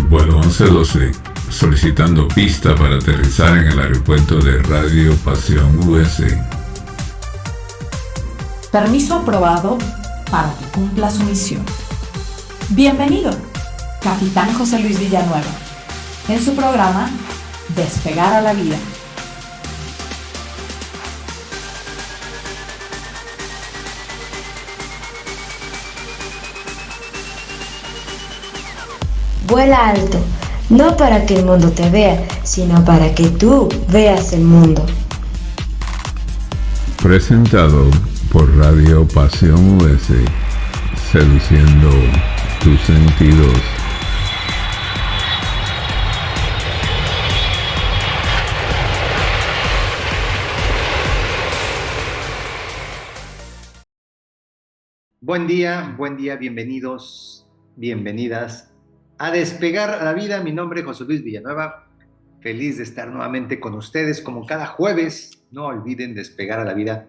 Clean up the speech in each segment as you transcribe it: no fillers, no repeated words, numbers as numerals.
Vuelo 1112, solicitando pista para aterrizar en el aeropuerto de Radio Pasión US. Permiso aprobado para que cumpla su misión. Bienvenido, Capitán José Luis Villanueva, en su programa Despegar a la Vida. Vuela alto, no para que el mundo te vea, sino para que tú veas el mundo. Presentado por Radio Pasión US, seduciendo tus sentidos. Buen día, bienvenidos, bienvenidas a Despegar a la Vida. Mi nombre es José Luis Villanueva, feliz de estar nuevamente con ustedes como cada jueves. No olviden Despegar a la Vida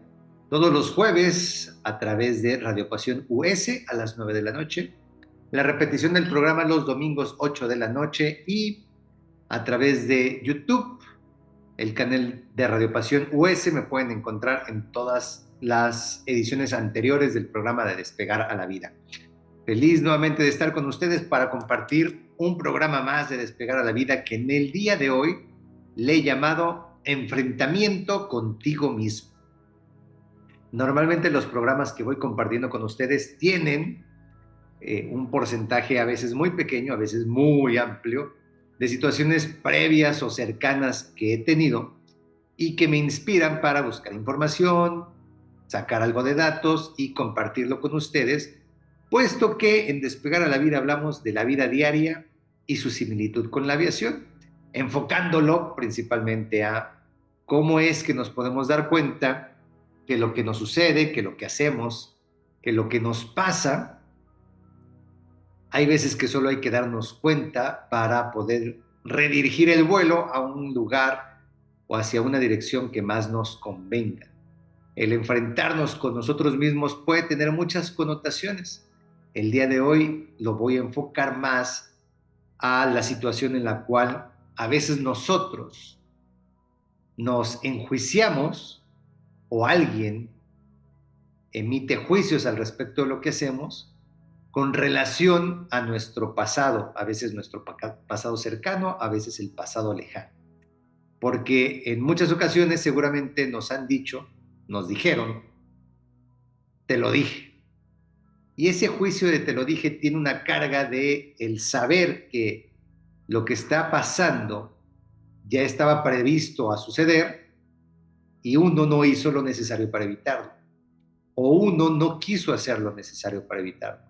todos los jueves a través de Radio Pasión US a las 9 de la noche, la repetición del programa los domingos 8 de la noche y a través de YouTube, el canal de Radio Pasión US. Me pueden encontrar en todas las ediciones anteriores del programa de Despegar a la Vida. Feliz nuevamente de estar con ustedes para compartir un programa más de Despegar a la Vida que en el día de hoy le he llamado Enfrentamiento contigo mismo. Normalmente los programas que voy compartiendo con ustedes tienen un porcentaje a veces muy pequeño, a veces muy amplio, de situaciones previas o cercanas que he tenido y que me inspiran para buscar información, sacar algo de datos y compartirlo con ustedes, puesto que en Despegar a la Vida hablamos de la vida diaria y su similitud con la aviación, enfocándolo principalmente a cómo es que nos podemos dar cuenta que lo que nos sucede, que lo que hacemos, que lo que nos pasa, hay veces que solo hay que darnos cuenta para poder redirigir el vuelo a un lugar o hacia una dirección que más nos convenga. El enfrentarnos con nosotros mismos puede tener muchas connotaciones. El día de hoy lo voy a enfocar más a la situación en la cual a veces nosotros nos enjuiciamos o alguien emite juicios al respecto de lo que hacemos con relación a nuestro pasado, a veces nuestro pasado cercano, a veces el pasado lejano. Porque en muchas ocasiones seguramente nos han dicho, nos dijeron, te lo dije. Y ese juicio de te lo dije tiene una carga de el saber que lo que está pasando ya estaba previsto a suceder y uno no hizo lo necesario para evitarlo. O uno no quiso hacer lo necesario para evitarlo.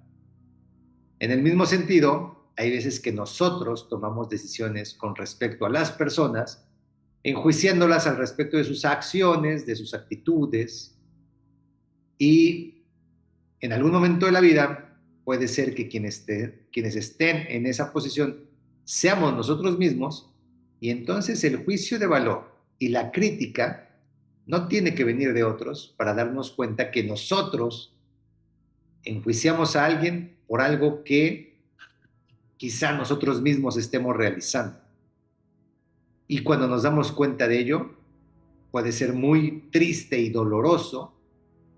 En el mismo sentido, hay veces que nosotros tomamos decisiones con respecto a las personas, enjuiciándolas al respecto de sus acciones, de sus actitudes, y en algún momento de la vida puede ser que quienes estén en esa posición seamos nosotros mismos, y entonces el juicio de valor y la crítica no tiene que venir de otros para darnos cuenta que nosotros enjuiciamos a alguien por algo que quizá nosotros mismos estemos realizando. Y cuando nos damos cuenta de ello, puede ser muy triste y doloroso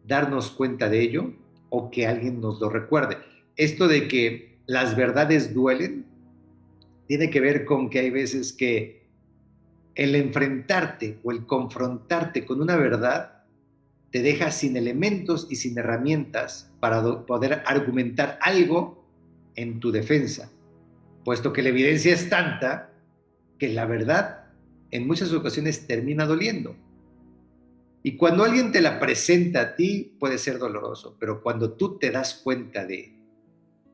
darnos cuenta de ello o que alguien nos lo recuerde. Esto de que las verdades duelen tiene que ver con que hay veces que el enfrentarte o el confrontarte con una verdad te deja sin elementos y sin herramientas para poder argumentar algo en tu defensa, puesto que la evidencia es tanta que la verdad en muchas ocasiones termina doliendo. Y cuando alguien te la presenta a ti puede ser doloroso, pero cuando tú te das cuenta de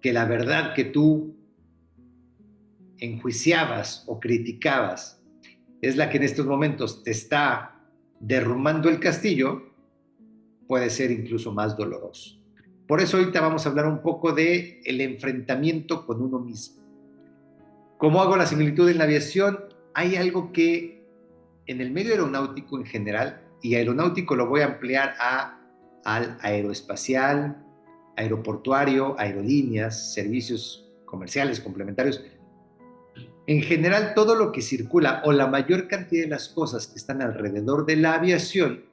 que la verdad que tú enjuiciabas o criticabas es la que en estos momentos te está derrumbando el castillo, puede ser incluso más doloroso. Por eso ahorita vamos a hablar un poco de el enfrentamiento con uno mismo. ¿Cómo hago la similitud en la aviación? Hay algo que en el medio aeronáutico en general, y aeronáutico lo voy a ampliar al aeroespacial, aeroportuario, aerolíneas, servicios comerciales complementarios, En general, todo lo que circula o la mayor cantidad de las cosas que están alrededor de la aviación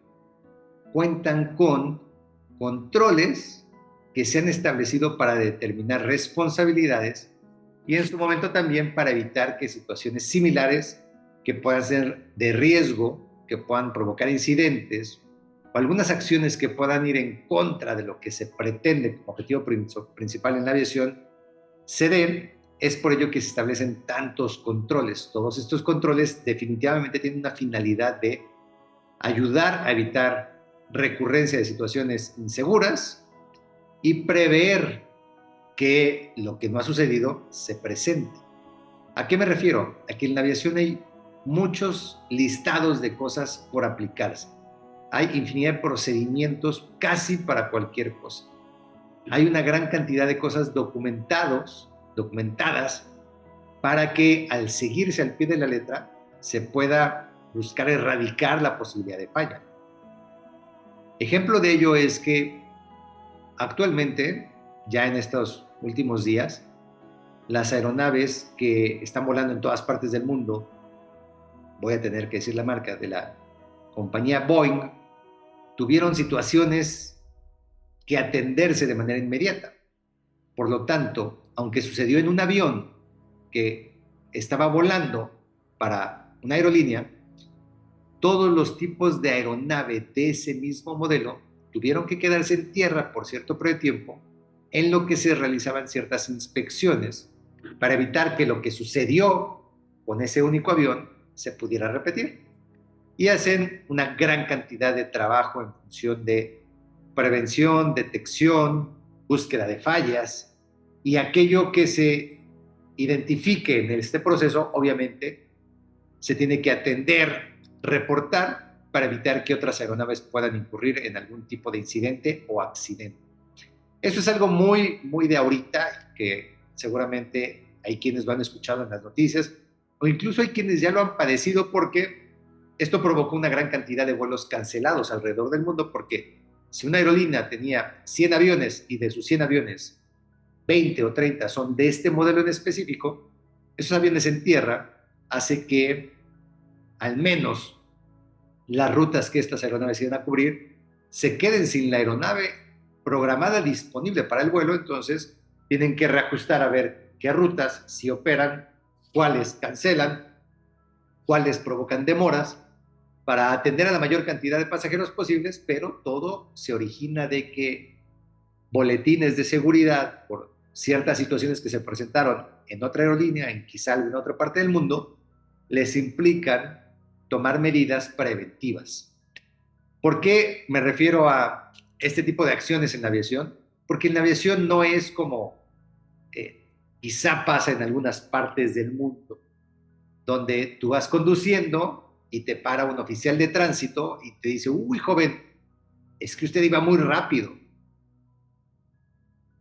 cuentan con controles que se han establecido para determinar responsabilidades y en su momento también para evitar que situaciones similares que puedan ser de riesgo, que puedan provocar incidentes o algunas acciones que puedan ir en contra de lo que se pretende como objetivo principal en la aviación se den. Es por ello que se establecen tantos controles. Todos estos controles definitivamente tienen una finalidad de ayudar a evitar recurrencia de situaciones inseguras y prever que lo que no ha sucedido se presente. ¿A qué me refiero? A que en la aviación hay muchos listados de cosas por aplicarse. Hay infinidad de procedimientos casi para cualquier cosa. Hay una gran cantidad de cosas documentadas para que al seguirse al pie de la letra se pueda buscar erradicar la posibilidad de falla. Ejemplo de ello es que actualmente, ya en estos últimos días, las aeronaves que están volando en todas partes del mundo, voy a tener que decir la marca, de la compañía Boeing, tuvieron situaciones que atenderse de manera inmediata. Por lo tanto, aunque sucedió en un avión que estaba volando para una aerolínea, todos los tipos de aeronave de ese mismo modelo tuvieron que quedarse en tierra por cierto periodo de tiempo en lo que se realizaban ciertas inspecciones para evitar que lo que sucedió con ese único avión se pudiera repetir. Y hacen una gran cantidad de trabajo en función de prevención, detección, búsqueda de fallas y aquello que se identifique en este proceso, obviamente, se tiene que atender, reportar para evitar que otras aeronaves puedan incurrir en algún tipo de incidente o accidente. Eso es algo muy, muy de ahorita, que seguramente hay quienes lo han escuchado en las noticias, o incluso hay quienes ya lo han padecido porque esto provocó una gran cantidad de vuelos cancelados alrededor del mundo, porque si una aerolínea tenía 100 aviones y de sus 100 aviones, 20 o 30 son de este modelo en específico, esos aviones en tierra hace que al menos las rutas que estas aeronaves iban a cubrir se queden sin la aeronave programada disponible para el vuelo. Entonces tienen que reajustar a ver qué rutas sí operan, cuáles cancelan, cuáles provocan demoras para atender a la mayor cantidad de pasajeros posibles, pero todo se origina de que boletines de seguridad por ciertas situaciones que se presentaron en otra aerolínea, en quizá en otra parte del mundo, les implican tomar medidas preventivas. ¿Por qué me refiero a este tipo de acciones en la aviación? Porque en la aviación no es como quizá pasa en algunas partes del mundo, donde tú vas conduciendo y te para un oficial de tránsito y te dice: uy, joven, es que usted iba muy rápido.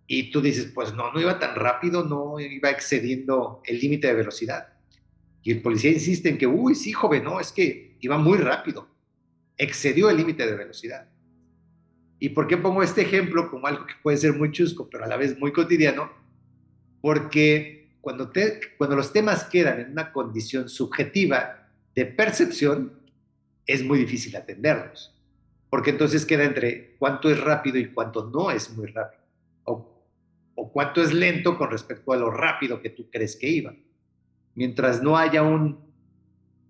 Y tú dices: pues no iba tan rápido, no iba excediendo el límite de velocidad. Y el policía insiste en que: uy, sí, joven, no, es que iba muy rápido, excedió el límite de velocidad. ¿Y por qué pongo este ejemplo como algo que puede ser muy chusco, pero a la vez muy cotidiano? Porque cuando los temas quedan en una condición subjetiva de percepción, es muy difícil atenderlos. Porque entonces queda entre cuánto es rápido y cuánto no es muy rápido. O cuánto es lento con respecto a lo rápido que tú crees que iba. Mientras no haya un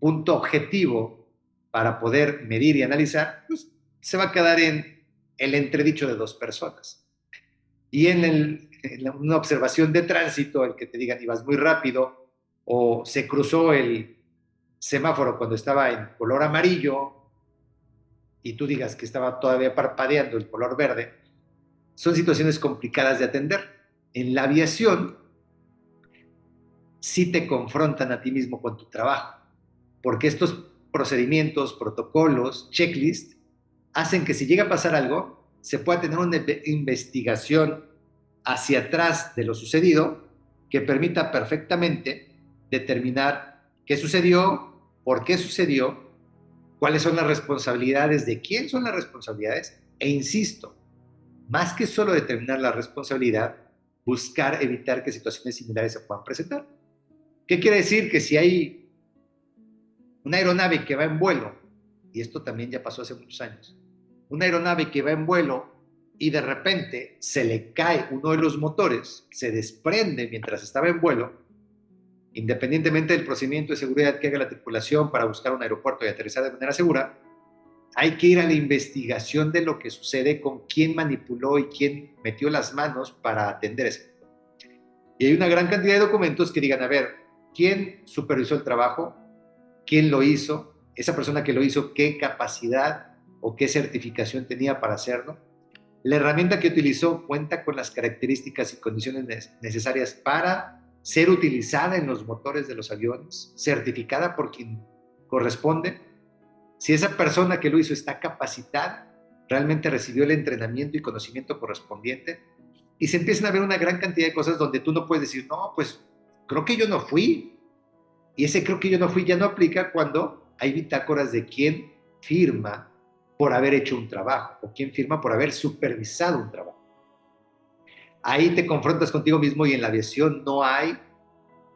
punto objetivo para poder medir y analizar, pues se va a quedar en el entredicho de dos personas. Y en una observación de tránsito, el que te digan ibas muy rápido o se cruzó el semáforo cuando estaba en color amarillo y tú digas que estaba todavía parpadeando el color verde, son situaciones complicadas de atender. En la aviación sí te confrontan a ti mismo con tu trabajo, porque estos procedimientos, protocolos, checklists, hacen que si llega a pasar algo, se pueda tener una investigación hacia atrás de lo sucedido que permita perfectamente determinar qué sucedió, por qué sucedió, cuáles son las responsabilidades, de quién son las responsabilidades, e insisto, más que solo determinar la responsabilidad, buscar evitar que situaciones similares se puedan presentar. ¿Qué quiere decir? Que si hay una aeronave que va en vuelo, y esto también ya pasó hace muchos años, una aeronave que va en vuelo y de repente se le cae uno de los motores, se desprende mientras estaba en vuelo, independientemente del procedimiento de seguridad que haga la tripulación para buscar un aeropuerto y aterrizar de manera segura, hay que ir a la investigación de lo que sucede, con quién manipuló y quién metió las manos para atender eso. Y hay una gran cantidad de documentos que digan, a ver, ¿quién supervisó el trabajo? ¿Quién lo hizo? Esa persona que lo hizo, ¿qué capacidad o qué certificación tenía para hacerlo? La herramienta que utilizó cuenta con las características y condiciones necesarias para ser utilizada en los motores de los aviones, certificada por quien corresponde. Si esa persona que lo hizo está capacitada, realmente recibió el entrenamiento y conocimiento correspondiente, y se empiezan a ver una gran cantidad de cosas donde tú no puedes decir, no, pues creo que yo no fui. Y ese creo que yo no fui ya no aplica cuando hay bitácoras de quién firma por haber hecho un trabajo o quién firma por haber supervisado un trabajo. Ahí te confrontas contigo mismo, y en la aviación no hay,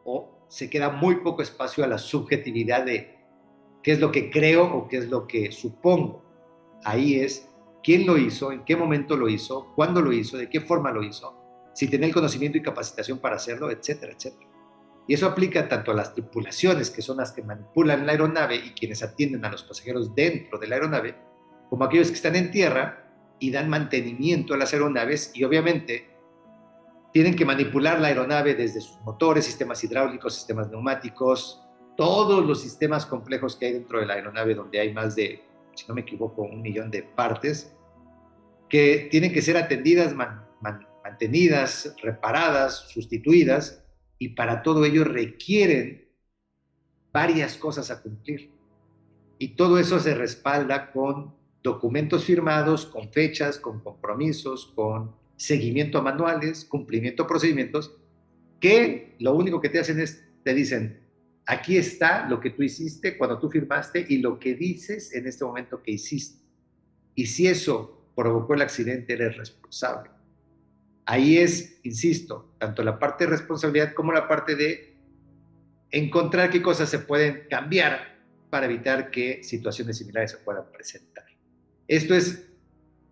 o se queda muy poco espacio a la subjetividad de qué es lo que creo o qué es lo que supongo. Ahí es quién lo hizo, en qué momento lo hizo, cuándo lo hizo, de qué forma lo hizo, si tenía el conocimiento y capacitación para hacerlo, etcétera, etcétera. Y eso aplica tanto a las tripulaciones, que son las que manipulan la aeronave y quienes atienden a los pasajeros dentro de la aeronave, como aquellos que están en tierra y dan mantenimiento a las aeronaves, y obviamente tienen que manipular la aeronave desde sus motores, sistemas hidráulicos, sistemas neumáticos, todos los sistemas complejos que hay dentro de la aeronave, donde hay más de, si no me equivoco, 1 millón de partes, que tienen que ser atendidas, mantenidas, reparadas, sustituidas, y para todo ello requieren varias cosas a cumplir. Y todo eso se respalda con documentos firmados, con fechas, con compromisos, con seguimiento a manuales, cumplimiento a procedimientos, que lo único que te hacen es, te dicen, aquí está lo que tú hiciste cuando tú firmaste y lo que dices en este momento que hiciste. Y si eso provocó el accidente, eres responsable. Ahí es, insisto, tanto la parte de responsabilidad como la parte de encontrar qué cosas se pueden cambiar para evitar que situaciones similares se puedan presentar. Esto es,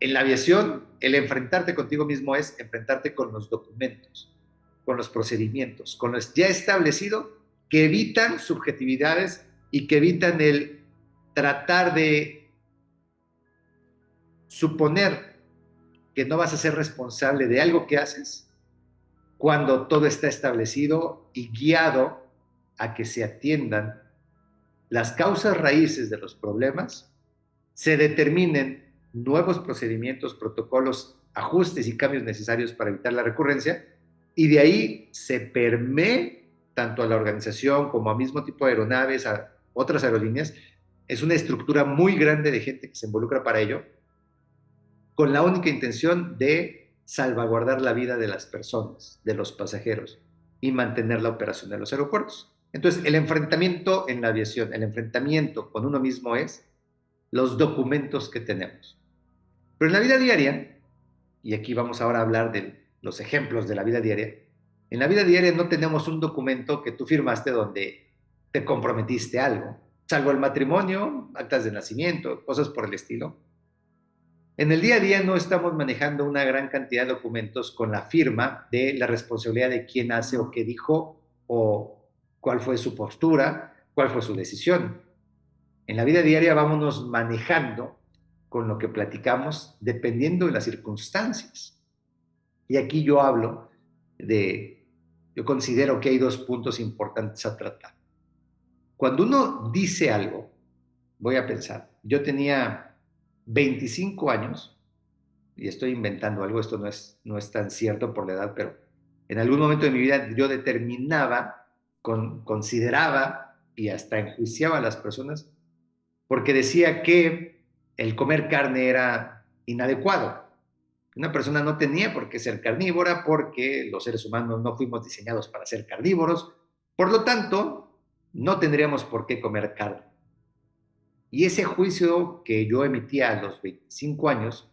en la aviación, el enfrentarte contigo mismo es enfrentarte con los documentos, con los procedimientos, con los ya establecidos, que evitan subjetividades y que evitan el tratar de suponer que no vas a ser responsable de algo que haces cuando todo está establecido y guiado a que se atiendan las causas raíces de los problemas, se determinen nuevos procedimientos, protocolos, ajustes y cambios necesarios para evitar la recurrencia, y de ahí se permee tanto a la organización como a mismo tipo de aeronaves, a otras aerolíneas. Es una estructura muy grande de gente que se involucra para ello, con la única intención de salvaguardar la vida de las personas, de los pasajeros, y mantener la operación de los aeropuertos. Entonces, el enfrentamiento en la aviación, el enfrentamiento con uno mismo es los documentos que tenemos. Pero en la vida diaria, y aquí vamos ahora a hablar de los ejemplos de la vida diaria, en la vida diaria no tenemos un documento que tú firmaste donde te comprometiste a algo, salvo el matrimonio, actas de nacimiento, cosas por el estilo. En el día a día no estamos manejando una gran cantidad de documentos con la firma de la responsabilidad de quién hace o qué dijo, o cuál fue su postura, cuál fue su decisión. En la vida diaria vámonos manejando con lo que platicamos dependiendo de las circunstancias. Y aquí yo considero que hay 2 puntos importantes a tratar. Cuando uno dice algo, voy a pensar, yo tenía 25 años, y estoy inventando algo, esto no es tan cierto por la edad, pero en algún momento de mi vida yo determinaba, consideraba y hasta enjuiciaba a las personas porque decía que el comer carne era inadecuado. Una persona no tenía por qué ser carnívora porque los seres humanos no fuimos diseñados para ser carnívoros, por lo tanto, no tendríamos por qué comer carne. Y ese juicio que yo emitía a los 25 años,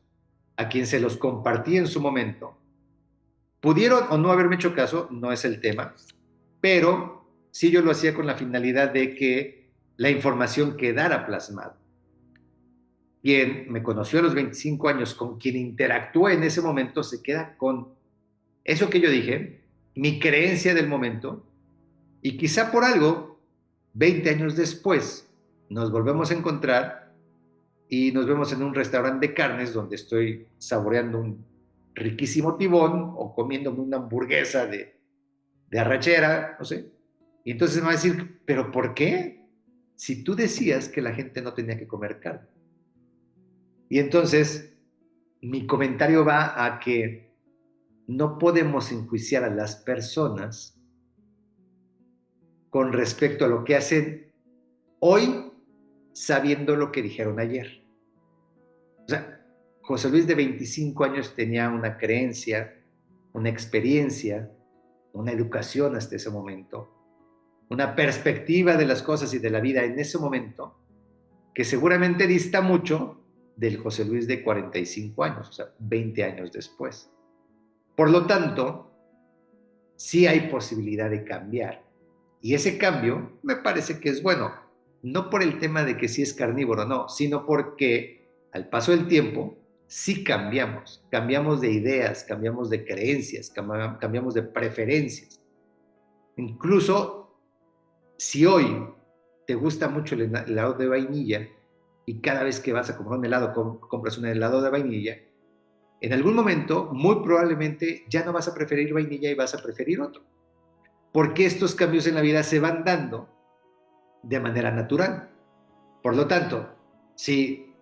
a quien se los compartí en su momento, pudieron o no haberme hecho caso, no es el tema, pero sí yo lo hacía con la finalidad de que la información quedara plasmada. Quien me conoció a los 25 años, con quien interactúa en ese momento, se queda con eso que yo dije, mi creencia del momento, y quizá por algo, 20 años después, nos volvemos a encontrar y nos vemos en un restaurante de carnes donde estoy saboreando un riquísimo tibón o comiéndome una hamburguesa de arrachera, no sé. Y entonces me va a decir, ¿pero por qué? Si tú decías que la gente no tenía que comer carne. Y entonces mi comentario va a que no podemos enjuiciar a las personas con respecto a lo que hacen hoy sabiendo lo que dijeron ayer. O sea, José Luis de 25 años tenía una creencia, una experiencia, una educación hasta ese momento, una perspectiva de las cosas y de la vida en ese momento, que seguramente dista mucho del José Luis de 45 años, o sea, 20 años después. Por lo tanto, sí hay posibilidad de cambiar. Y ese cambio me parece que es bueno, no por el tema de que si es carnívoro o no, sino porque al paso del tiempo sí cambiamos, cambiamos de ideas, cambiamos de creencias, cambiamos de preferencias. Incluso si hoy te gusta mucho el helado de vainilla y cada vez que vas a comprar un helado compras un helado de vainilla, en algún momento muy probablemente ya no vas a preferir vainilla y vas a preferir otro. Porque estos cambios en la vida se van dando de manera natural. Por lo tanto, si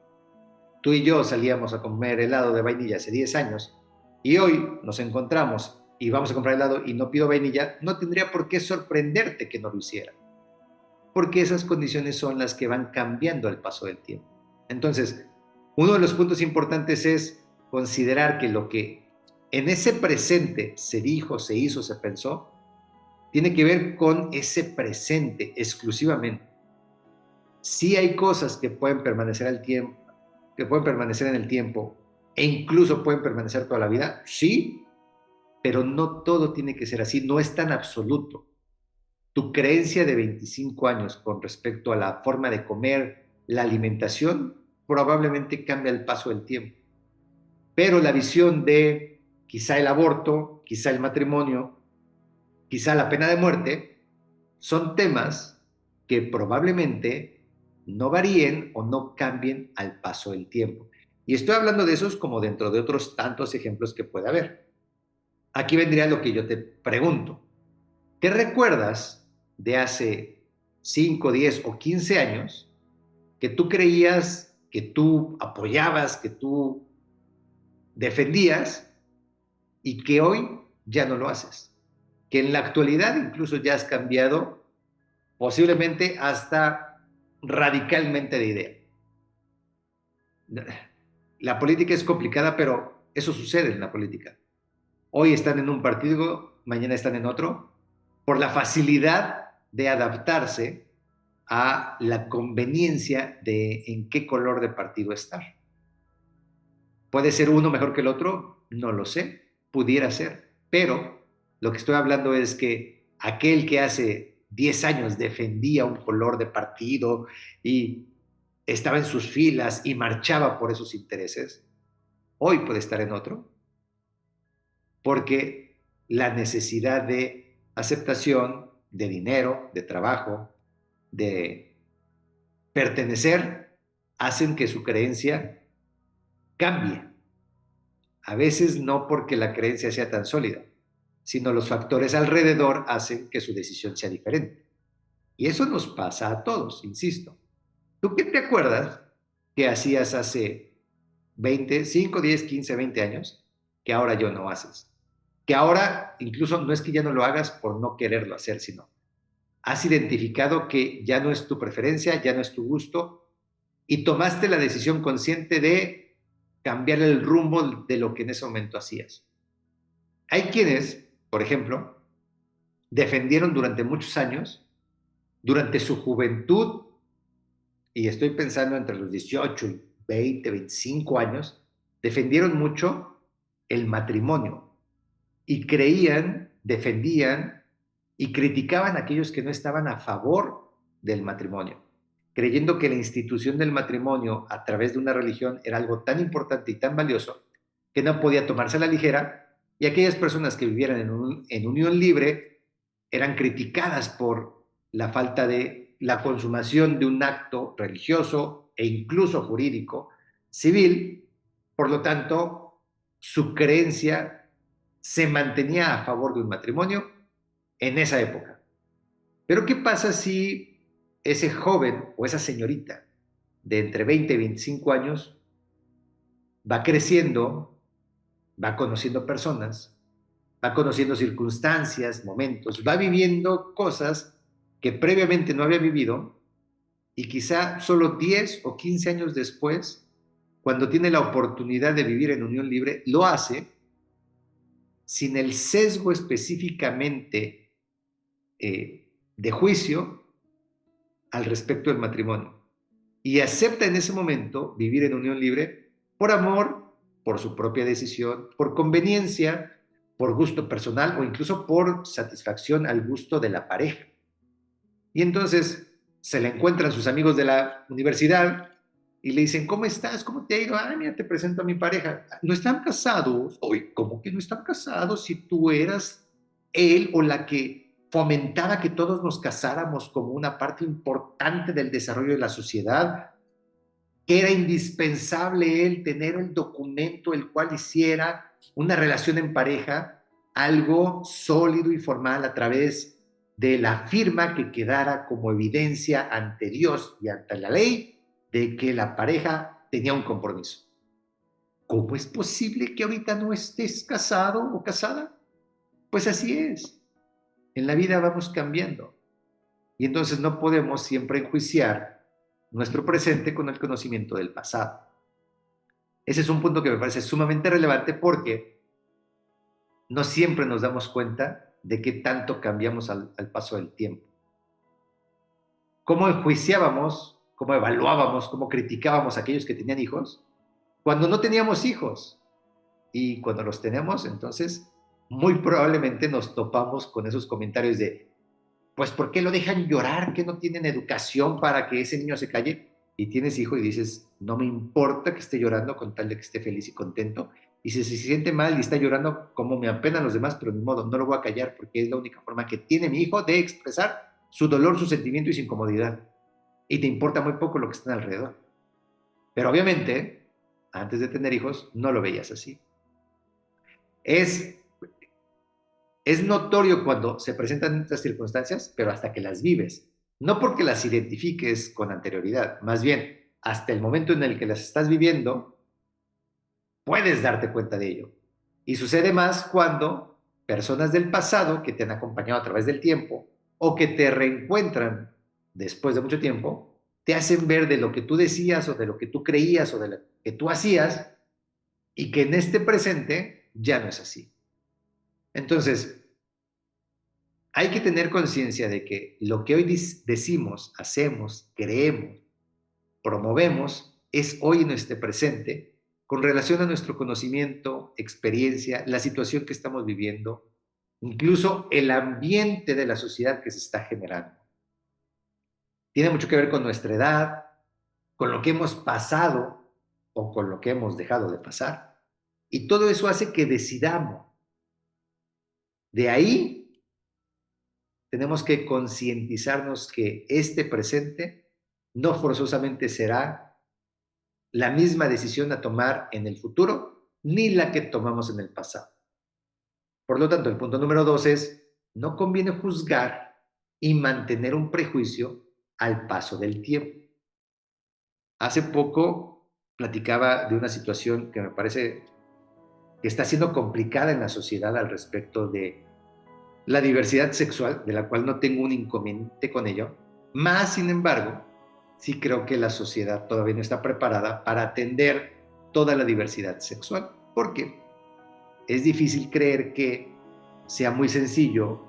tú y yo salíamos a comer helado de vainilla hace 10 años y hoy nos encontramos y vamos a comprar helado y no pido vainilla, no tendría por qué sorprenderte que no lo hiciera. Porque esas condiciones son las que van cambiando al paso del tiempo. Entonces, uno de los puntos importantes es considerar que lo que en ese presente se dijo, se hizo, se pensó, tiene que ver con ese presente exclusivamente. Sí hay cosas que pueden permanecer al tiempo, que pueden permanecer en el tiempo e incluso pueden permanecer toda la vida, sí, pero no todo tiene que ser así, no es tan absoluto. Tu creencia de 25 años con respecto a la forma de comer, la alimentación, probablemente cambia al paso del tiempo. Pero la visión de quizá el aborto, quizá el matrimonio, quizá la pena de muerte, son temas que probablemente no varíen o no cambien al paso del tiempo. Y estoy hablando de esos como dentro de otros tantos ejemplos que puede haber. Aquí vendría lo que yo te pregunto. ¿Qué recuerdas de hace 5, 10 o 15 años que tú creías, que tú apoyabas, que tú defendías y que hoy ya no lo haces? Que en la actualidad incluso ya has cambiado posiblemente hasta radicalmente de idea. La política es complicada, pero eso sucede en la política. Hoy están en un partido, mañana están en otro, por la facilidad de adaptarse a la conveniencia de en qué color de partido estar. ¿Puede ser uno mejor que el otro? No lo sé, pudiera ser, pero lo que estoy hablando es que aquel que hace 10 años defendía un color de partido y estaba en sus filas y marchaba por esos intereses, hoy puede estar en otro, porque la necesidad de aceptación, de dinero, de trabajo, de pertenecer, hacen que su creencia cambie. A veces no porque la creencia sea tan sólida, sino los factores alrededor hacen que su decisión sea diferente. Y eso nos pasa a todos, insisto. ¿Tú qué te acuerdas que hacías hace 20, 5, 10, 15, 20 años que ahora yo no haces? Que ahora incluso no es que ya no lo hagas por no quererlo hacer, sino has identificado que ya no es tu preferencia, ya no es tu gusto y tomaste la decisión consciente de cambiar el rumbo de lo que en ese momento hacías. Hay quienes, por ejemplo, defendieron durante muchos años, durante su juventud, y estoy pensando entre los 18 y 20, 25 años, defendieron mucho el matrimonio y creían, defendían y criticaban a aquellos que no estaban a favor del matrimonio, creyendo que la institución del matrimonio a través de una religión era algo tan importante y tan valioso que no podía tomarse a la ligera, y aquellas personas que vivieran en unión libre eran criticadas por la falta de la consumación de un acto religioso e incluso jurídico, civil. Por lo tanto, su creencia se mantenía a favor de un matrimonio en esa época. Pero ¿qué pasa si ese joven o esa señorita de entre 20 y 25 años va creciendo, va conociendo personas, va conociendo circunstancias, momentos, va viviendo cosas que previamente no había vivido, y quizá solo 10 o 15 años después, cuando tiene la oportunidad de vivir en unión libre, lo hace sin el sesgo específicamente de juicio al respecto del matrimonio, y acepta en ese momento vivir en unión libre por amor, por su propia decisión, por conveniencia, por gusto personal o incluso por satisfacción al gusto de la pareja. Y entonces se le encuentran sus amigos de la universidad y le dicen: ¿cómo estás? ¿Cómo te ha ido? Ah, mira, te presento a mi pareja. ¿No están casados? Oye, ¿cómo que no están casados si tú eras él o la que fomentaba que todos nos casáramos como una parte importante del desarrollo de la sociedad? Que era indispensable él tener el documento el cual hiciera una relación en pareja algo sólido y formal a través de la firma que quedara como evidencia ante Dios y ante la ley de que la pareja tenía un compromiso. ¿Cómo es posible que ahorita no estés casado o casada? Pues así es. En la vida vamos cambiando. Y entonces no podemos siempre enjuiciar nuestro presente con el conocimiento del pasado. Ese es un punto que me parece sumamente relevante, porque no siempre nos damos cuenta de qué tanto cambiamos al paso del tiempo. ¿Cómo enjuiciábamos, cómo evaluábamos, cómo criticábamos a aquellos que tenían hijos cuando no teníamos hijos? Y cuando los tenemos, entonces muy probablemente nos topamos con esos comentarios de: pues ¿por qué lo dejan llorar? ¿Que no tienen educación para que ese niño se calle? Y tienes hijo y dices: no me importa que esté llorando con tal de que esté feliz y contento. Y si se siente mal y está llorando, como me apenan los demás, pero ni modo, no lo voy a callar, porque es la única forma que tiene mi hijo de expresar su dolor, su sentimiento y su incomodidad. Y te importa muy poco lo que está alrededor. Pero obviamente, antes de tener hijos, no lo veías así. Es notorio cuando se presentan estas circunstancias, pero hasta que las vives. No porque las identifiques con anterioridad, más bien, hasta el momento en el que las estás viviendo, puedes darte cuenta de ello. Y sucede más cuando personas del pasado que te han acompañado a través del tiempo o que te reencuentran después de mucho tiempo, te hacen ver de lo que tú decías o de lo que tú creías o de lo que tú hacías, y que en este presente ya no es así. Entonces, hay que tener conciencia de que lo que hoy decimos, hacemos, creemos, promovemos, es hoy en este presente, con relación a nuestro conocimiento, experiencia, la situación que estamos viviendo, incluso el ambiente de la sociedad que se está generando. Tiene mucho que ver con nuestra edad, con lo que hemos pasado o con lo que hemos dejado de pasar. Y todo eso hace que decidamos. De ahí tenemos que concientizarnos que este presente no forzosamente será la misma decisión a tomar en el futuro, ni la que tomamos en el pasado. Por lo tanto, el punto número 2 es: no conviene juzgar y mantener un prejuicio al paso del tiempo. Hace poco platicaba de una situación que me parece que está siendo complicada en la sociedad al respecto de la diversidad sexual, de la cual no tengo un inconveniente con ello, más sin embargo, sí creo que la sociedad todavía no está preparada para atender toda la diversidad sexual. ¿Por qué? Es difícil creer que sea muy sencillo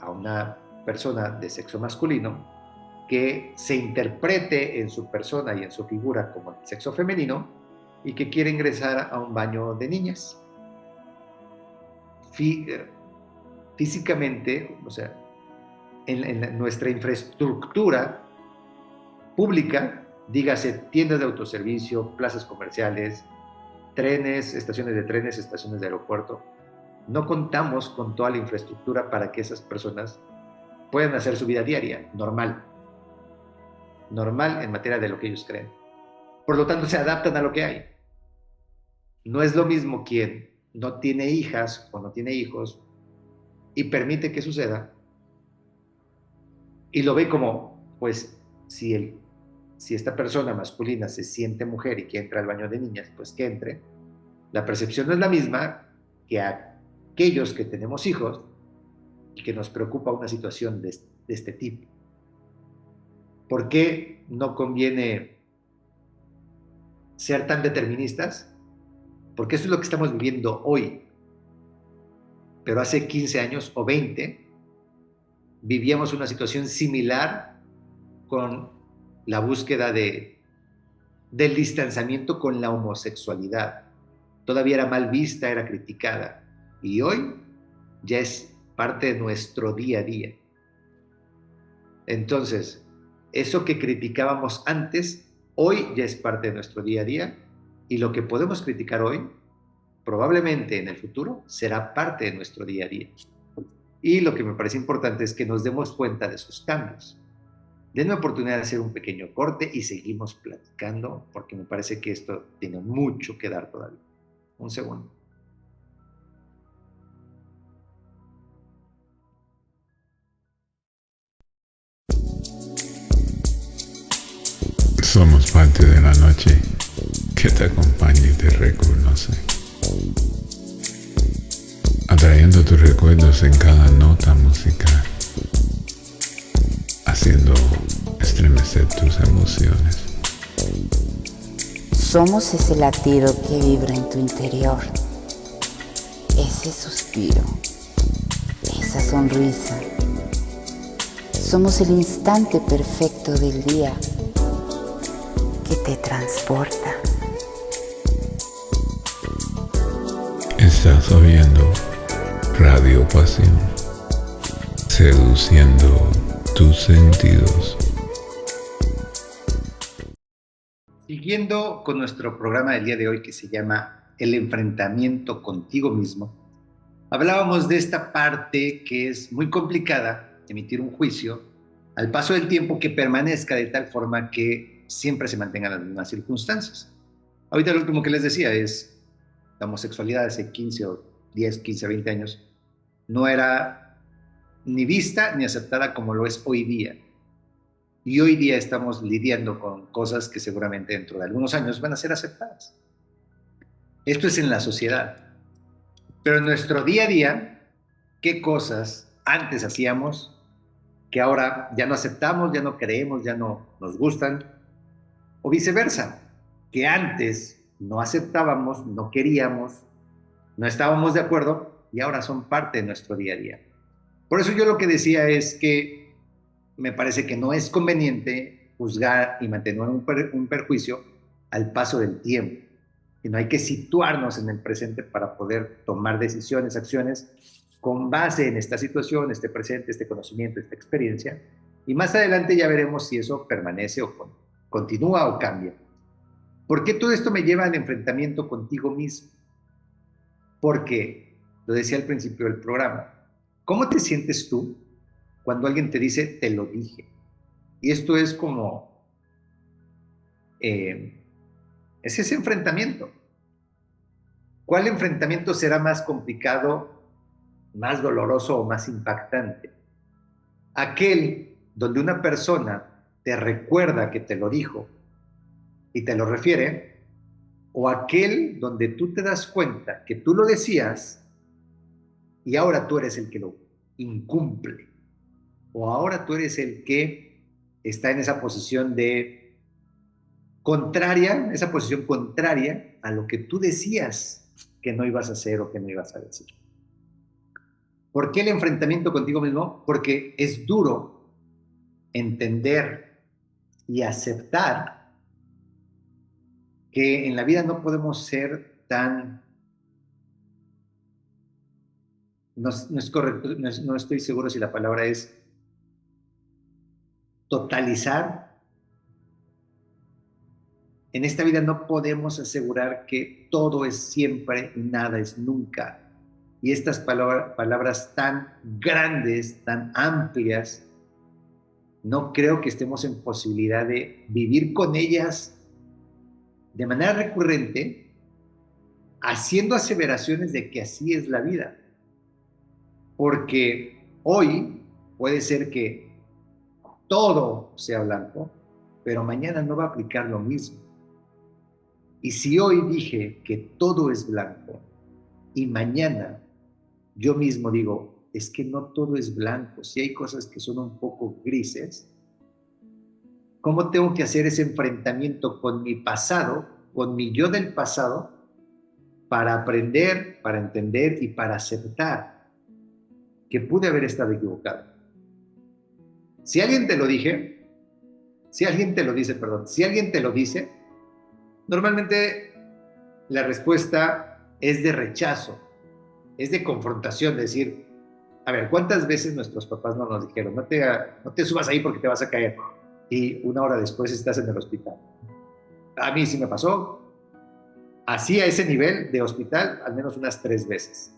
a una persona de sexo masculino que se interprete en su persona y en su figura como el sexo femenino y que quiere ingresar a un baño de niñas. Físicamente, o sea, en nuestra infraestructura pública, dígase tiendas de autoservicio, plazas comerciales, trenes, estaciones de trenes, estaciones de aeropuerto, no contamos con toda la infraestructura para que esas personas puedan hacer su vida diaria, normal en materia de lo que ellos creen. Por lo tanto, se adaptan a lo que hay. No es lo mismo quien no tiene hijas o no tiene hijos y permite que suceda y lo ve como, pues, si esta persona masculina se siente mujer y quiere entrar al baño de niñas, pues que entre. La percepción no es la misma que aquellos que tenemos hijos y que nos preocupa una situación de este tipo. ¿Por qué no conviene ser tan deterministas? Porque eso es lo que estamos viviendo hoy. Pero hace 15 años o 20 vivíamos una situación similar con la búsqueda del distanciamiento con la homosexualidad. Todavía era mal vista, era criticada. Y hoy ya es parte de nuestro día a día. Entonces, eso que criticábamos antes, hoy ya es parte de nuestro día a día. Y lo que podemos criticar hoy, probablemente en el futuro, será parte de nuestro día a día. Y lo que me parece importante es que nos demos cuenta de esos cambios. Denme oportunidad de hacer un pequeño corte y seguimos platicando, porque me parece que esto tiene mucho que dar todavía. Un segundo. Somos parte de la noche que te acompaña y te reconoce, atrayendo tus recuerdos en cada nota musical, haciendo estremecer tus emociones. Somos ese latido que vibra en tu interior, ese suspiro, esa sonrisa. Somos el instante perfecto del día que te transporta. Estás oyendo Radio Pasión, seduciendo tus sentidos. Siguiendo con nuestro programa del día de hoy que se llama El enfrentamiento contigo mismo, hablábamos de esta parte que es muy complicada, emitir un juicio al paso del tiempo que permanezca de tal forma que siempre se mantengan las mismas circunstancias. Ahorita lo último que les decía es la homosexualidad hace 15 o 10, 15, 20 años no era ni vista ni aceptada como lo es hoy día. Y hoy día estamos lidiando con cosas que seguramente dentro de algunos años van a ser aceptadas. Esto es en la sociedad. Pero en nuestro día a día, ¿qué cosas antes hacíamos que ahora ya no aceptamos, ya no creemos, ya no nos gustan? O viceversa, que antes no aceptábamos, no queríamos, no estábamos de acuerdo y ahora son parte de nuestro día a día. Por eso yo lo que decía es que me parece que no es conveniente juzgar y mantener un perjuicio al paso del tiempo, sino hay que situarnos en el presente para poder tomar decisiones, acciones con base en esta situación, este presente, este conocimiento, esta experiencia, y más adelante ya veremos si eso permanece o continúa o cambia. ¿Por qué todo esto me lleva al enfrentamiento contigo mismo? Porque, lo decía al principio del programa, ¿cómo te sientes tú cuando alguien te dice, te lo dije? Y esto es como, es ese enfrentamiento. ¿Cuál enfrentamiento será más complicado, más doloroso o más impactante? Aquel donde una persona te recuerda que te lo dijo y te lo refiere, o aquel donde tú te das cuenta que tú lo decías y ahora tú eres el que lo incumple, o ahora tú eres el que está en esa posición de contraria, esa posición contraria a lo que tú decías que no ibas a hacer o que no ibas a decir. ¿Por qué el enfrentamiento contigo mismo? Porque es duro entender y aceptar que en la vida no podemos ser tan, no es correcto, no estoy seguro si la palabra es totalizar. En esta vida no podemos asegurar que todo es siempre y nada es nunca. Y estas palabras tan grandes, tan amplias, no creo que estemos en posibilidad de vivir con ellas de manera recurrente, haciendo aseveraciones de que así es la vida. Porque hoy puede ser que todo sea blanco, pero mañana no va a aplicar lo mismo. Y si hoy dije que todo es blanco y mañana yo mismo digo, es que no todo es blanco, si hay cosas que son un poco grises, ¿cómo tengo que hacer ese enfrentamiento con mi pasado, con mi yo del pasado, para aprender, para entender y para aceptar que pude haber estado equivocado? Si alguien te lo dice, si alguien te lo dice, normalmente la respuesta es de rechazo, es de confrontación, de decir, a ver, ¿cuántas veces nuestros papás no nos dijeron, no te subas ahí porque te vas a caer? Y una hora después estás en el hospital. A mí sí me pasó, así a ese nivel de hospital, al menos unas 3 veces.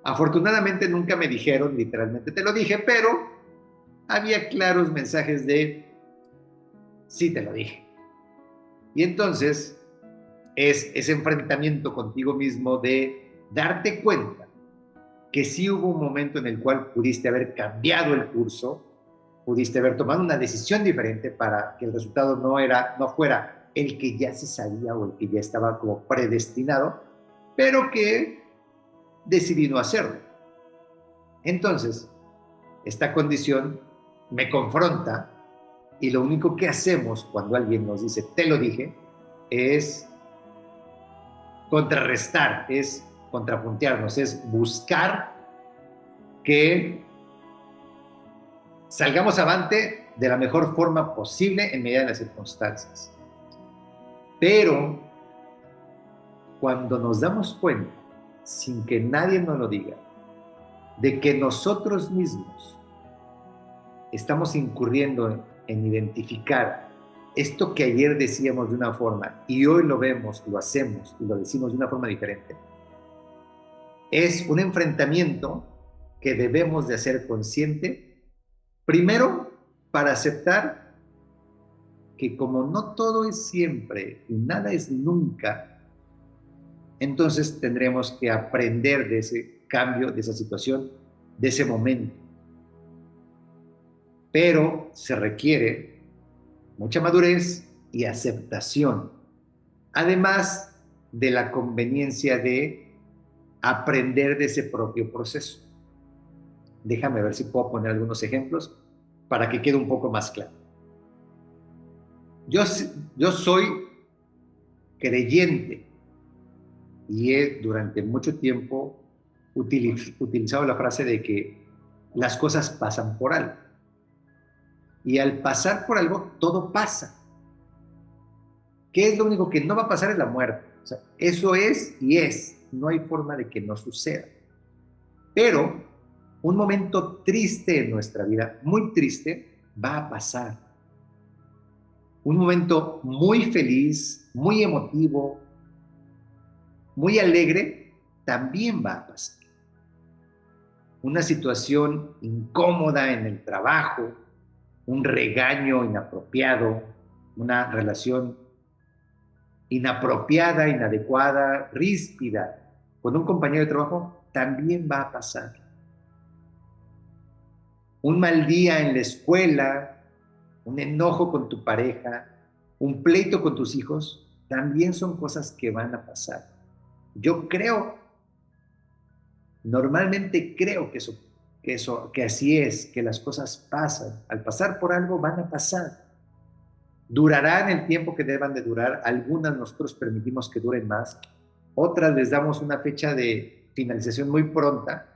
Afortunadamente nunca me dijeron, literalmente te lo dije, pero había claros mensajes de, sí te lo dije. Y entonces es ese enfrentamiento contigo mismo de darte cuenta que sí hubo un momento en el cual pudiste haber cambiado el curso, pudiste haber tomado una decisión diferente para que el resultado no fuera el que ya se sabía o el que ya estaba como predestinado, pero que decidí no hacerlo. Entonces, esta condición me confronta y lo único que hacemos cuando alguien nos dice, te lo dije, es contrarrestar, es contrapuntearnos, es buscar que salgamos avante de la mejor forma posible en medida de las circunstancias. Pero cuando nos damos cuenta, sin que nadie nos lo diga, de que nosotros mismos estamos incurriendo en identificar esto que ayer decíamos de una forma y hoy lo vemos, lo hacemos y lo decimos de una forma diferente, es un enfrentamiento que debemos de hacer consciente, primero para aceptar que como no todo es siempre y nada es nunca, entonces tendremos que aprender de ese cambio, de esa situación, de ese momento. Pero se requiere mucha madurez y aceptación, además de la conveniencia de aprender de ese propio proceso. Déjame ver si puedo poner algunos ejemplos para que quede un poco más claro. Yo soy creyente y he durante mucho tiempo utilizado la frase de que las cosas pasan por algo. Y al pasar por algo, todo pasa. ¿Qué es lo único que no va a pasar? Es la muerte. O sea, eso es y es. No hay forma de que no suceda. Pero un momento triste en nuestra vida, muy triste, va a pasar. Un momento muy feliz, muy emotivo, muy alegre, también va a pasar. Una situación incómoda en el trabajo, un regaño inapropiado, una relación inapropiada, inadecuada, ríspida con un compañero de trabajo, también va a pasar. Un mal día en la escuela, un enojo con tu pareja, un pleito con tus hijos, también son cosas que van a pasar. Yo creo, normalmente creo que así es, que las cosas pasan. Al pasar por algo van a pasar. Durarán el tiempo que deban de durar. Algunas nosotros permitimos que duren más. Otras les damos una fecha de finalización muy pronta.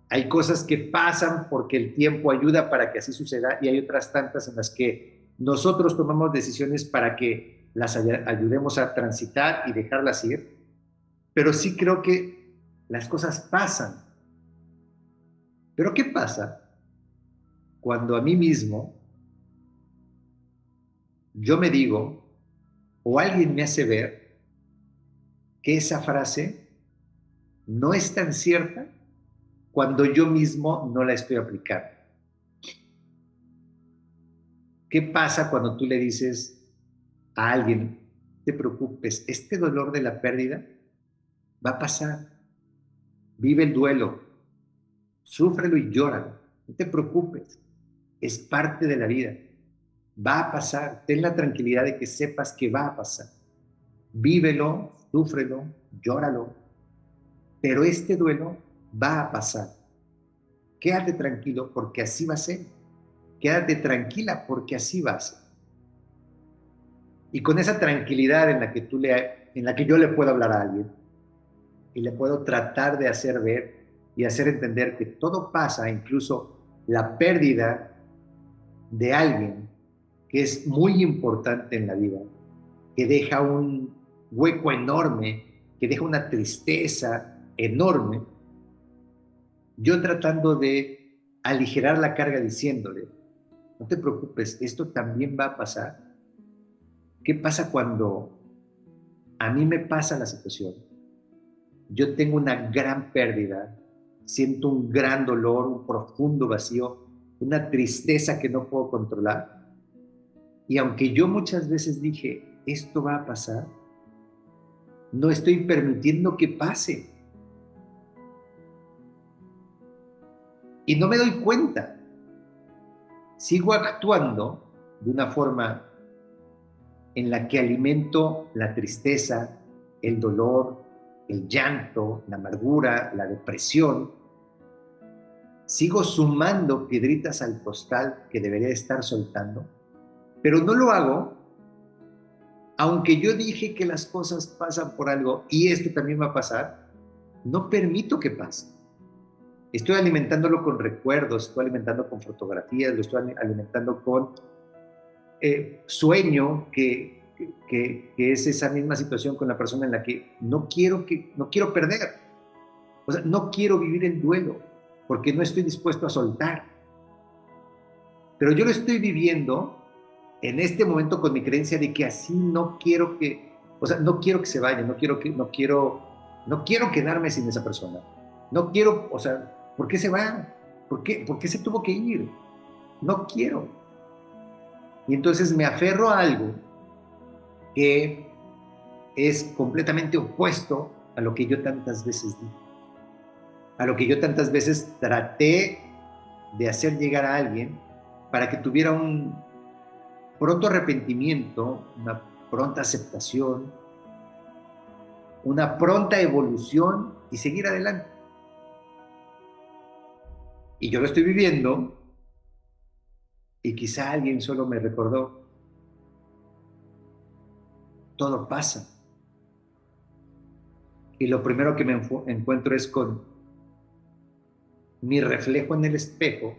Hay cosas que pasan porque el tiempo ayuda para que así suceda y hay otras tantas en las que nosotros tomamos decisiones para que las ayudemos a transitar y dejarlas ir. Pero sí creo que las cosas pasan. Pero ¿qué pasa cuando a mí mismo yo me digo o alguien me hace ver que esa frase no es tan cierta cuando yo mismo no la estoy aplicando. ¿Qué pasa cuando tú le dices a alguien, no te preocupes, este dolor de la pérdida va a pasar, vive el duelo, súfrelo y llóralo, no te preocupes, es parte de la vida, va a pasar, ten la tranquilidad de que sepas que va a pasar, vívelo, súfrelo, llóralo, pero este duelo va a pasar. Quédate tranquilo porque así va a ser. Quédate tranquila porque así va a ser. Y con esa tranquilidad en la que yo le puedo hablar a alguien y le puedo tratar de hacer ver y hacer entender que todo pasa, incluso la pérdida de alguien que es muy importante en la vida, que deja un hueco enorme, que deja una tristeza enorme, yo tratando de aligerar la carga diciéndole, no te preocupes, esto también va a pasar. ¿Qué pasa cuando a mí me pasa la situación? Yo tengo una gran pérdida, siento un gran dolor, un profundo vacío, una tristeza que no puedo controlar. Y aunque yo muchas veces dije, esto va a pasar, no estoy permitiendo que pase. Y no me doy cuenta. Sigo actuando de una forma en la que alimento la tristeza, el dolor, el llanto, la amargura, la depresión. Sigo sumando piedritas al costal que debería estar soltando, pero no lo hago, aunque yo dije que las cosas pasan por algo y esto también va a pasar, no permito que pase. Estoy alimentándolo con recuerdos, estoy alimentando con fotografías, lo estoy alimentando con sueño, que es esa misma situación con la persona en la que no quiero perder. O sea, no quiero vivir el duelo porque no estoy dispuesto a soltar. Pero yo lo estoy viviendo en este momento con mi creencia de que así no quiero que se vaya, no quiero quedarme sin esa persona. No quiero, o sea, ¿por qué se va? ¿Por qué se tuvo que ir? No quiero. Y entonces me aferro a algo que es completamente opuesto a lo que yo tantas veces dije, a lo que yo tantas veces traté de hacer llegar a alguien para que tuviera un pronto arrepentimiento, una pronta aceptación, una pronta evolución y seguir adelante. Y yo lo estoy viviendo y quizá alguien solo me recordó, todo pasa. Y lo primero que me encuentro es con mi reflejo en el espejo